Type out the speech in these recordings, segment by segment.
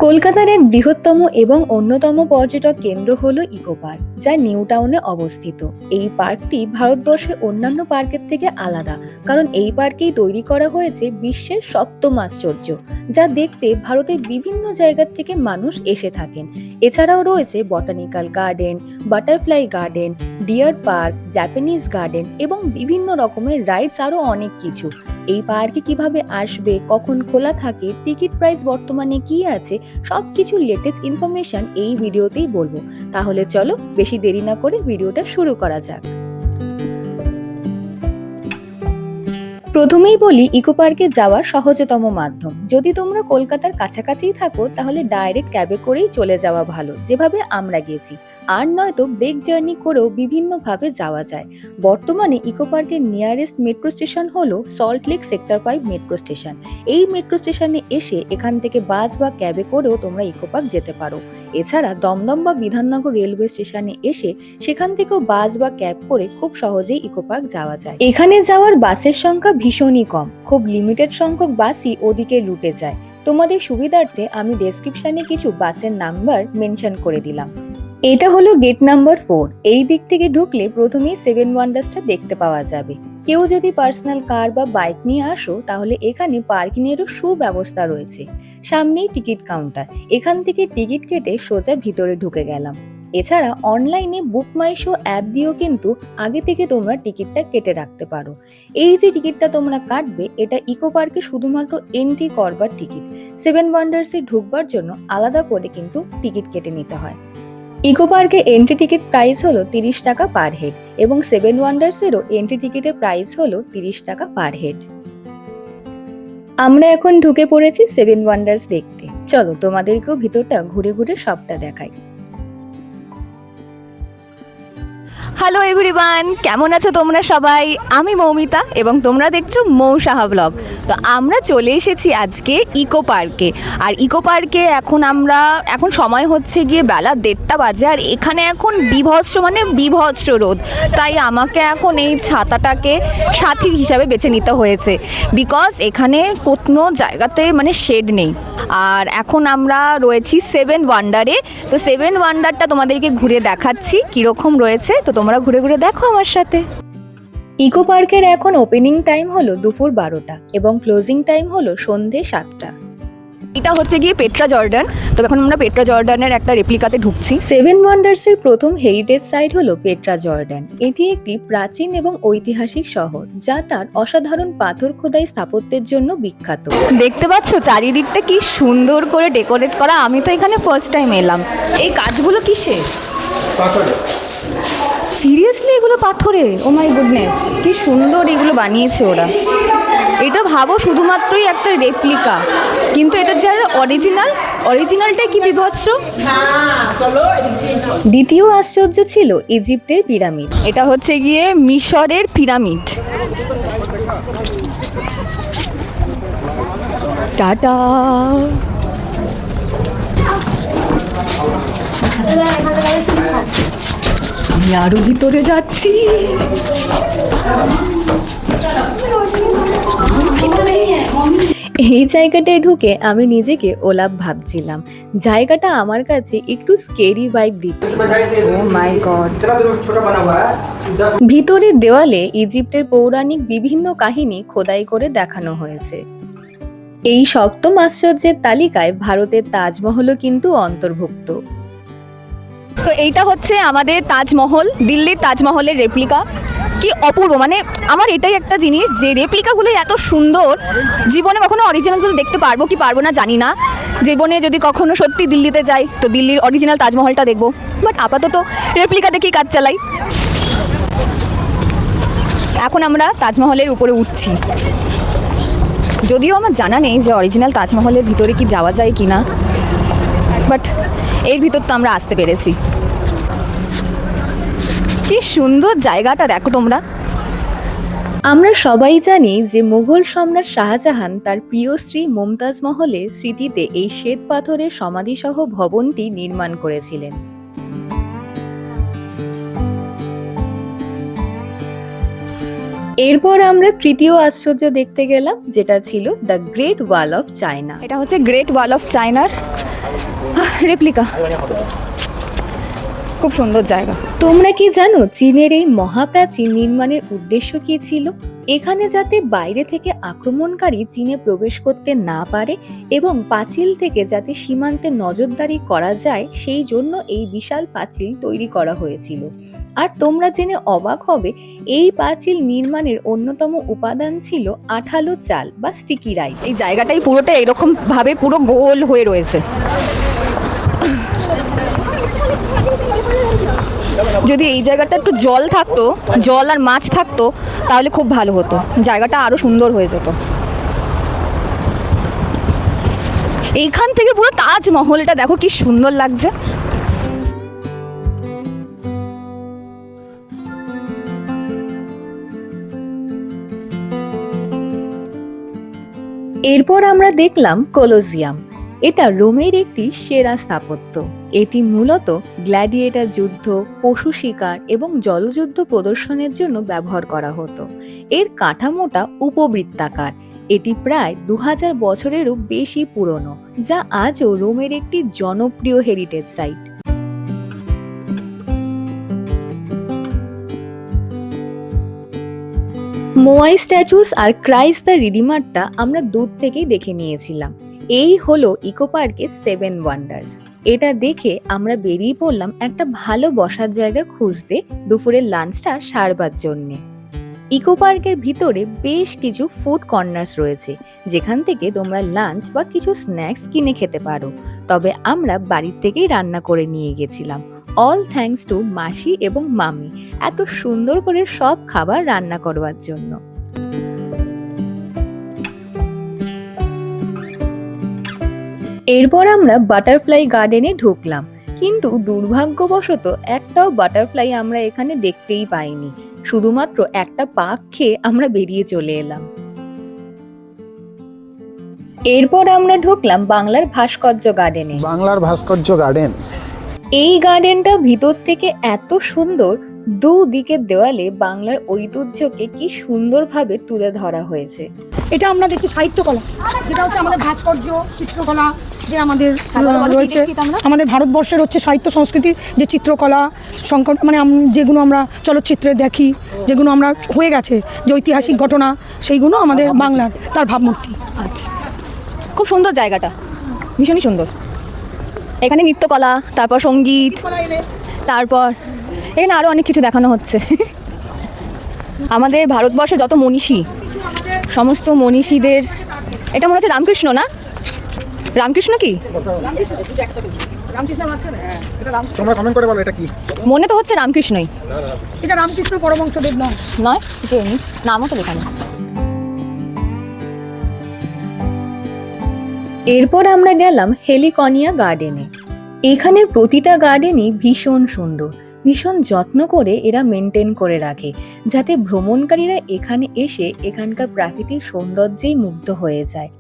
কলকাতার এক বৃহত্তম এবং অন্যতম পর্যটক কেন্দ্র হলো ইকো পার্ক, যা নিউ টাউনে অবস্থিত। এই পার্কটি ভারতবর্ষের অন্যান্য পার্কের থেকে আলাদা, কারণ এই পার্কেই তৈরি করা হয়েছে বিশ্বের সপ্তম আশ্চর্য, যা দেখতে ভারতের বিভিন্ন জায়গা থেকে মানুষ এসে থাকেন। এছাড়াও রয়েছে botanical garden, butterfly garden, deer park, Japanese garden এবং বিভিন্ন রকমের রাইডস, আরো অনেক কিছু। এই পার্কে কিভাবে আসবে, কখন খোলা থাকে, টিকিট প্রাইস বর্তমানে কি আছে, সবকিছু লেটেস্ট ইনফরমেশন এই ভিডিওতেই বলবো। তাহলে চলো বেশি দেরি না করে ভিডিওটা শুরু করা যাক। প্রথমেই বলি ইকো পার্কে যাওয়ার সহজতম মাধ্যম। যদি তোমরা কলকাতার কাছাকাছিই থাকো তাহলে ডাইরেক্ট ক্যাবে করেই চলে যাওয়া ভালো, যেভাবে আমরা গেছি। আর নয়তো ব্রেক জার্নি করেও বিভিন্নভাবে যাওয়া যায়। বর্তমানে ইকো পার্কের নিয়ারেস্ট মেট্রো স্টেশন হলো salt lake sector 5 metro station. এই মেট্রো স্টেশনে এসে এখান থেকে বাস বা ক্যাবে করেও তোমরা ইকো পার্ক যেতে পারো। এছাড়া দমদম বা বিধাননগর রেলওয়ে স্টেশনে এসে সেখান থেকেও বাস বা ক্যাব করে খুব সহজেই ইকো পার্ক যাওয়া যায়। এখানে যাওয়ার বাসের সংখ্যা ভীষণই কম, খুব লিমিটেড সংখ্যক বাসই ওদিকে রুটে যায়। তোমাদের সুবিধার্থে আমি ডেসক্রিপশনে কিছু বাসের নাম্বার মেনশন করে দিলাম। এটা হলো গেট নাম্বার 4। এই দিক থেকে ঢুকলে প্রথমেই 7 ওয়ান্ডার্সটা দেখতে পাওয়া যাবে। কেউ যদি পার্সোনাল কার বা বাইক নিয়ে আসো তাহলে এখানে পার্কিং এরও সুব্যবস্থা রয়েছে। সামনেই টিকিট কাউন্টার, এখান থেকে টিকিট কেটে সোজা ভিতরে ঢুকে গেলাম। এছাড়া অনলাইনে বুক মাই শো অ্যাপ দিয়েও কিন্তু আগে থেকে তোমরা টিকিটটা কেটে রাখতে পারো। এই যে টিকিটটা তোমরা কাটবে, এটা ইকো পার্কে শুধুমাত্র এন্ট্রি করবার টিকিট। 7 ওয়ান্ডার্সে ঢুকবার জন্য আলাদা করে কিন্তু টিকিট কেটে নিতে হয়। ইকো পার্কে এন্ট্রি টিকিট প্রাইস হলো 30 টাকা পার হেড এবং 7 ওয়ান্ডার্সেরও এন্ট্রি টিকিটের প্রাইস হলো 30 টাকা পার হেড। আমরা এখন ঢুকে পড়েছি 7 ওয়ান্ডার্স দেখতে। চলো তোমাদেরকেও ভিতরটা ঘুরে ঘুরে সবটা দেখাই। হ্যালো এভরিওয়ান, কেমন আছো তোমরা সবাই? আমি মৌমিতা এবং তোমরা দেখছো মৌ সাহা ব্লগ। তো আমরা চলে এসেছি আজকে ইকো পার্কে। আর ইকো পার্কে এখন সময় হচ্ছে গিয়ে বেলা 1:30 বাজে, আর এখানে এখন বিভৎস রোদ। তাই আমাকে এখন এই ছাতাটাকে সাথী হিসাবে বেছে নিতে হয়েছে, বিকজ এখানে কোনো জায়গাতে শেড নেই। আর এখন আমরা রয়েছি 7 ওয়ান্ডারে। তো 7 ওয়ান্ডারটা তোমাদেরকে ঘুরে দেখাচ্ছি কিরকম রয়েছে, তো তোমরা ঘুরে ঘুরে দেখো আমার সাথে। ইকো পার্কের এখন ওপেনিং টাইম হলো দুপুর 12টা এবং ক্লোজিং টাইম হলো সন্ধে 7টা। এটা হচ্ছে গিয়ে পেট্রা জর্ডান। তো এখন আমরা পেট্রা জর্ডানের একটা রেপ্লিকাতে ঢুকছি। 7 ওয়ান্ডার্সের প্রথম হেরিটেজ সাইট হলো পেট্রা জর্ডান। এটি একটি প্রাচীন এবং ঐতিহাসিক শহর, যা তার অসাধারণ পাথর খোদাই স্থাপত্যের জন্য বিখ্যাত। দেখতে পাচ্ছ চারিদিকটা কি সুন্দর করে ডেকোরেট করা। আমি তো এখানে ফার্স্ট টাইম এলাম। এই কাজগুলো কিসের? পাথরে। সিরিয়াসলি এগুলো পাথরে? ও মাই গুডনেস, কি সুন্দর এগুলো বানিয়েছে ওরা। এটা ভাবো শুধুমাত্রই একটা রেপ্লিকা, কিন্তু এটা যারা অরিজিনালটাই কি বিভৎস। দ্বিতীয় আশ্চর্য ছিল ইজিপ্টের পিরামিড। এটা হচ্ছে গিয়ে মিশরের পিরামিড। টাটা। আমি আরো ভিতরে যাচ্ছি। এই জায়গাটায় ঢুকে আমি নিজেকে ওলাভ ভাবছিলাম। জায়গাটা আমার কাছে একটু স্কেরি ভাইব দিচ্ছে। ও মাই গড। ভিতরের দেওয়ালে ইজিপ্টের পৌরাণিক বিভিন্ন কাহিনী খোদাই করে দেখানো হয়েছে। এই সপ্তম আশ্চর্যের তালিকায় ভারতের তাজমহলও কিন্তু অন্তর্ভুক্ত। তো এইটা হচ্ছে আমাদের তাজমহল, দিল্লির তাজমহলের রেপ্লিকা। কি অপূর্ব! আমার এটাই একটা জিনিস যে রেপ্লিকাগুলো এত সুন্দর। জীবনে কখনো অরিজিনালগুলো দেখতে পারবো কি পারবো না জানি না। জীবনে যদি কখনো সত্যি দিল্লিতে যাই তো দিল্লির অরিজিনাল তাজমহলটা দেখবো, বাট আপাতত রেপ্লিকা দেখেই কাজ চালাই। এখন আমরা তাজমহলের উপরে উঠছি। যদিও আমার জানা নেই যে অরিজিনাল তাজমহলের ভিতরে কি যাওয়া যায় কি না, বাট এর ভিতর তো আমরা আসতে পেরেছি। কি সুন্দর জায়গাটা দেখো তোমরা। আমরা সবাই জানি যে মুঘল সম্রাট শাহজাহান তার প্রিয় স্ত্রী মুমতাজ মহলের স্মৃতিতে এই শ্বেত পাথরের সমাধিসহ ভবনটি নির্মাণ করেছিলেন। এরপর আমরা তৃতীয় আশ্চর্য দেখতে গেলাম, যেটা ছিল the great wall of China. এটা হচ্ছে গ্রেট ওয়াল অফ চায়নার রেপ্লিকা। খুব সুন্দর জায়গা। তোমরা কি জানো চীনের এই মহাপ্রাচীর নির্মাণের উদ্দেশ্য কি ছিল? এখানে যাতে বাইরে থেকে আক্রমণকারী চীনে প্রবেশ করতে না পারে এবং পাঁচিল থেকে যাতে সীমান্তে নজরদারি করা যায়, সেই জন্য এই বিশাল পাঁচিল তৈরি করা হয়েছিল। আর তোমরা জেনে অবাক হবে, এই পাঁচিল নির্মাণের অন্যতম উপাদান ছিল আঠালো চাল বা স্টিকি রাইস। এই জায়গাটাই পুরোটা এরকম ভাবে পুরো গোল হয়ে রয়েছে। যদি এই জায়গাটা একটু জল থাকতো, জল আর মাছ থাকতো, তাহলে খুব ভালো হতো, জায়গাটা আরো সুন্দর হয়ে যেত। এইখান থেকে পুরো তাজমহলটা দেখো কি সুন্দর লাগছে। এরপর আমরা দেখলাম কলোজিয়াম। এটা রোমের একটি সেরা স্থাপত্য। এটি মূলত গ্ল্যাডিয়েটর যুদ্ধ, পশু শিকার এবং জলযুদ্ধ প্রদর্শনের জন্য ব্যবহার করা হতো। এর কাঠামোটা উপবৃত্তাকার। এটি প্রায় 2000 বছরেরও বেশি পুরনো, যা আজও রোমের একটি জনপ্রিয় হেরিটেজ সাইট। মোয়াই স্ট্যাচুস আর ক্রাইস্ট দ্য রিডিমারটা আমরা দূর থেকেই দেখে নিয়েছিলাম। এই হলো ইকো পার্কের 7 ওয়ান্ডার্স। এটা দেখে আমরা বেরিয়ে পড়লাম একটা ভালো বসার জায়গা খুঁজতে দুপুরের লাঞ্চটা সারবার জন্যে। ইকো পার্কের ভিতরে বেশ কিছু ফুড কর্নার্স রয়েছে, যেখান থেকে তোমরা লাঞ্চ বা কিছু স্ন্যাক্স কিনে খেতে পারো। তবে আমরা বাড়ির থেকেই রান্না করে নিয়ে গেছিলাম। অল থ্যাঙ্কস টু মাসি এবং মামি এত সুন্দর করে সব খাবার রান্না করবার জন্য। এরপর আমরা বাটারফ্লাই গার্ডেনে ঢুকলাম, কিন্তু দুর্ভাগ্যবশত একটাও বাটারফ্লাই আমরা এখানে দেখতেই পাইনি। শুধুমাত্র একটা পাক খেয়ে আমরা বেরিয়ে চলে এলাম। এরপর আমরা ঢুকলাম বাংলার ভাস্কর্য গার্ডেনে। বাংলার ভাস্কর্য গার্ডেন। এই গার্ডেনটা ভিতর থেকে এত সুন্দর, দুদিকের দেওয়ালে বাংলার ঐতিহ্যকে কি সুন্দরভাবে তুলে ধরা হয়েছে। এটা আমরা দেখি সাহিত্যকলা, যেটা হচ্ছে আমাদের ভাস্কর্য চিত্রকলা যে আমাদের রয়েছে। আমাদের ভারতবর্ষের হচ্ছে সাহিত্য সংস্কৃতির যে চিত্রকলা সংকট, মানে যেগুলো আমরা চলচ্চিত্রে দেখি, যেগুলো আমরা হয়ে গেছে যে ঐতিহাসিক ঘটনা, সেইগুলো আমাদের বাংলার তার ভাবমূর্তি। আচ্ছা, খুব সুন্দর জায়গাটা, ভীষণই সুন্দর। এখানে নৃত্যকলা, তারপর সঙ্গীত, তারপর এখানে আরো অনেক কিছু দেখানো হচ্ছে। আমাদের ভারতবর্ষে যত মনীষী, সমস্ত মনীষীদের, এটা মনে হচ্ছে রামকৃষ্ণ, না রামকৃষ্ণ কি? তোমরা কমেন্ট করে বলো এটা কি। মনে তো হচ্ছে রামকৃষ্ণই। এটা রামকৃষ্ণ পরমহংসদেব নয়, নয় নামও তো লেখা নেই। এরপর আমরা গেলাম হেলিকনিয়া গার্ডেনে। এখানের প্রতিটা গার্ডেনই ভীষণ সুন্দর, ভীষণ যত্ন করে এরা মেনটেন করে রাখে, যাতে ভ্রমণকারীরা এখানে এসে এখানকার প্রাকৃতিক সৌন্দর্যেই মুগ্ধ হয়ে যায়।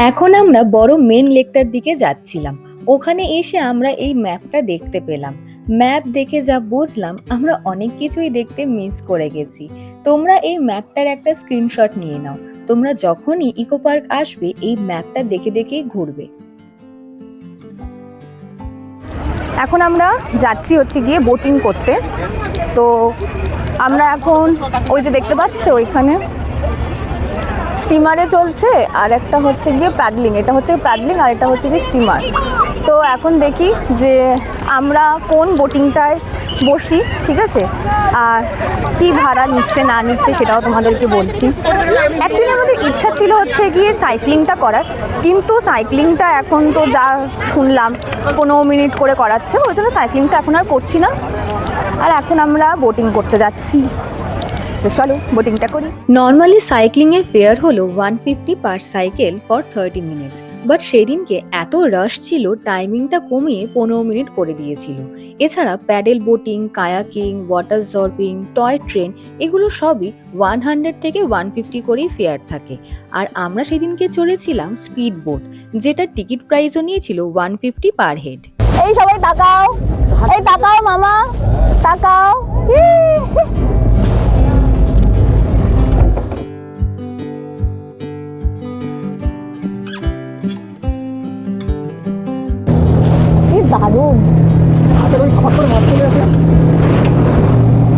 এখন আমরা বড় মেন লেকটার দিকে যাচ্ছিলাম। ওখানে এসে আমরা এই ম্যাপটা দেখতে পেলাম। ম্যাপ দেখে যা বুঝলাম, আমরা অনেক কিছুই দেখতে মিস করে গেছি। তোমরা এই ম্যাপটার একটা স্ক্রিনশট নিয়ে নাও। তোমরা যখনই ইকো পার্ক আসবে, এই ম্যাপটা দেখে দেখেই ঘুরবে। এখন আমরা যাচ্ছি হচ্ছে গিয়ে বোটিং করতে। তো আমরা এখন ওই যে দেখতে পাচ্ছ ওইখানে স্টিমারে চলছে, আর একটা হচ্ছে গিয়ে প্যাডলিং। এটা হচ্ছে প্যাডলিং আর এটা হচ্ছে গিয়ে স্টিমার। তো এখন দেখি যে আমরা কোন বোটিংটায় বসি, ঠিক আছে, আর কি ভাড়া নিচ্ছে না নিচ্ছে সেটাও তোমাদেরকে বলছি। অ্যাকচুয়ালি আমাদের ইচ্ছা ছিল হচ্ছে গিয়ে সাইক্লিংটা করার, কিন্তু সাইক্লিংটা এখন তো যা শুনলাম 15 মিনিট করে করাচ্ছে, ওই জন্য সাইক্লিংটা এখন আর করছি না। আর এখন আমরা বোটিং করতে যাচ্ছি। তো চলো বোটিংটা করি। নর্মালি সাইক্লিং এর ফেয়ার হলো 150 পার সাইকেল ফর 30 মিনিটস, বাট সেদিনকে এত রাশ ছিল, টাইমিংটা কমিয়ে 15 মিনিট করে দিয়েছিল। এছাড়া paddle boating, kayaking, water zorbing, toy train, এগুলো সবই 100 থেকে 150 করেই ফেয়ার থাকে। আর আমরা সেদিনকে চড়েছিলাম স্পিড বোট, যেটার টিকিট প্রাইসও নিয়েছিল 150 পার হেড। এই সবাই তাকাও, এই তাকাও মামা, তাকাও। দারুণ। হাতের ওই খট করে মাছ চলে আসে।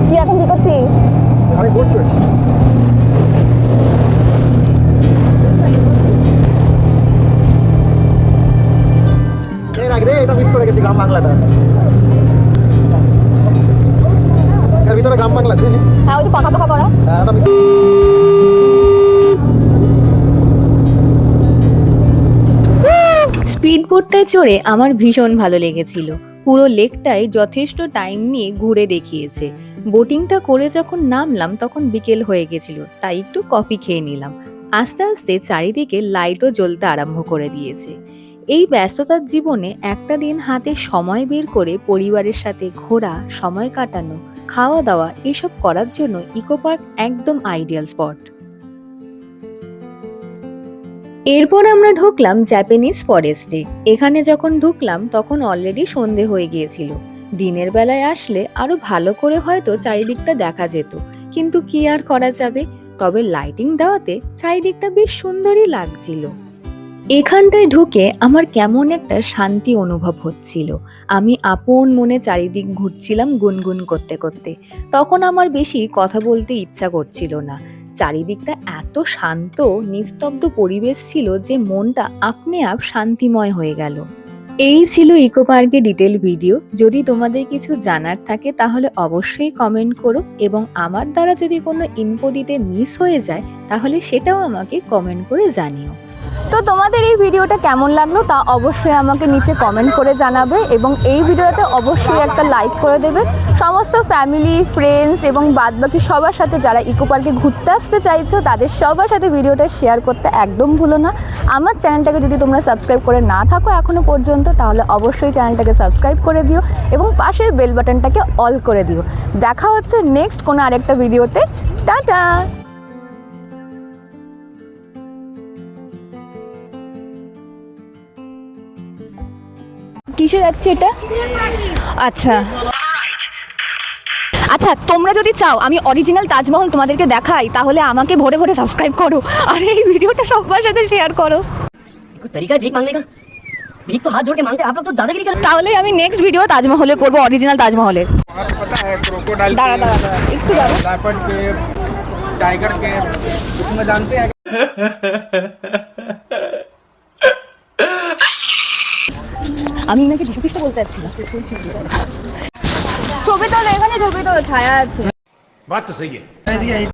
তুই এখন কি করছিস? আমি বোট চড়ছি। এর আগে এটা মিস করে গেছি, গ্রাম বাংলাটা। এর ভিতরে গ্রাম বাংলা আছে। হ্যাঁ, ওই তো পাখা পাখা করা। হ্যাঁ, ওটা মিস। স্পিড বোটটায় চড়ে আমার ভীষণ ভালো লেগেছিল। পুরো লেকটায় যথেষ্ট টাইম নিয়ে ঘুরে দেখিয়েছে। বোটিংটা করে যখন নামলাম তখন বিকেল হয়ে গেছিল, তাই একটু কফি খেয়ে নিলাম। আস্তে আস্তে চারিদিকে লাইটও জ্বলতে আরম্ভ করে দিয়েছে। এই ব্যস্ততার জীবনে একটা দিন হাতে সময় বের করে পরিবারের সাথে ঘোরা, সময় কাটানো, খাওয়া দাওয়া এসব করার জন্য ইকো পার্ক একদম আইডিয়াল স্পট। এরপর আমরা ঢুকলাম জাপানিজ ফরেস্টে। এখানে যখন ঢুকলাম তখন অলরেডি সন্ধে হয়ে গিয়েছিল। দিনের বেলায় আসলে আরো ভালো করে হয়তো চারিদিকটা দেখা যেত, কিন্তু কি আর করা যাবে। তবে লাইটিং দেওয়াতে চারিদিকটা বেশ সুন্দরই লাগছিল। এখানটায় ঢুকে আমার কেমন একটা শান্তি অনুভব হচ্ছিল। আমি আপন মনে চারিদিক ঘুরছিলাম গুনগুন করতে করতে। তখন আমার বেশি কথা বলতে ইচ্ছা করছিল না। চারিদিকটা এত শান্ত নিস্তব্ধ পরিবেশ ছিল যে মনটা আপনি আপ শান্তিময় হয়ে গেল। এই ছিল ইকো পার্কের ডিটেল ভিডিও। যদি তোমাদের কিছু জানার থাকে তাহলে অবশ্যই কমেন্ট করো, এবং আমার দ্বারা যদি কোনো ইনফো দিতে মিস হয়ে যায় তাহলে সেটাও আমাকে কমেন্ট করে জানিও। তো তোমাদের এই ভিডিওটা কেমন লাগলো তা অবশ্যই আমাকে নিচে কমেন্ট করে জানাবে, এবং এই ভিডিওটাতে অবশ্যই একটা লাইক করে দেবে। সমস্ত ফ্যামিলি, ফ্রেন্ডস এবং বাদবাকি সবার সাথে যারা ইকো পার্কে ঘুরতে আসতে চাইছো তাদের সবার সাথে ভিডিওটা শেয়ার করতে একদম ভুলো না। আমার চ্যানেলটাকে যদি তোমরা সাবস্ক্রাইব করে না থাকো এখনো পর্যন্ত তাহলে অবশ্যই চ্যানেলটাকে সাবস্ক্রাইব করে দিও এবং পাশের বেল বাটনটাকে অল করে দিও। দেখা হচ্ছে নেক্সট কোনো আরেকটা ভিডিওতে। টাটা। কিসে যাচ্ছে এটা? আচ্ছা আচ্ছা, তোমরা যদি চাও আমি অরিজিনাল তাজমহল তোমাদেরকে দেখাই তাহলে আমাকে ভোরে ভোরে সাবস্ক্রাইব করো আর এই ভিডিওটা সবার সাথে শেয়ার করো। कोई तरीका है भीख मांगने का? भीख तो हाथ जोड़ के मांगते हैं, आप लोग तो दादागिरी कर। তাহলে আমি নেক্সট ভিডিও তাজমহলে করব, অরিজিনাল তাজমহলের। पता है क्रोकोडाइल, দাঁড়া দাঁড়া দাঁড়া একটু দাঁড়া। लेपर्ड केव, टाइगर केव, इसमें जानते हैं আমি নাকি যীশু খ্রিস্ট বলতে যাচ্ছি না। ছবি তোলে, এখানে ছবি তোলে, ছায়া আছে। बात तो सही है।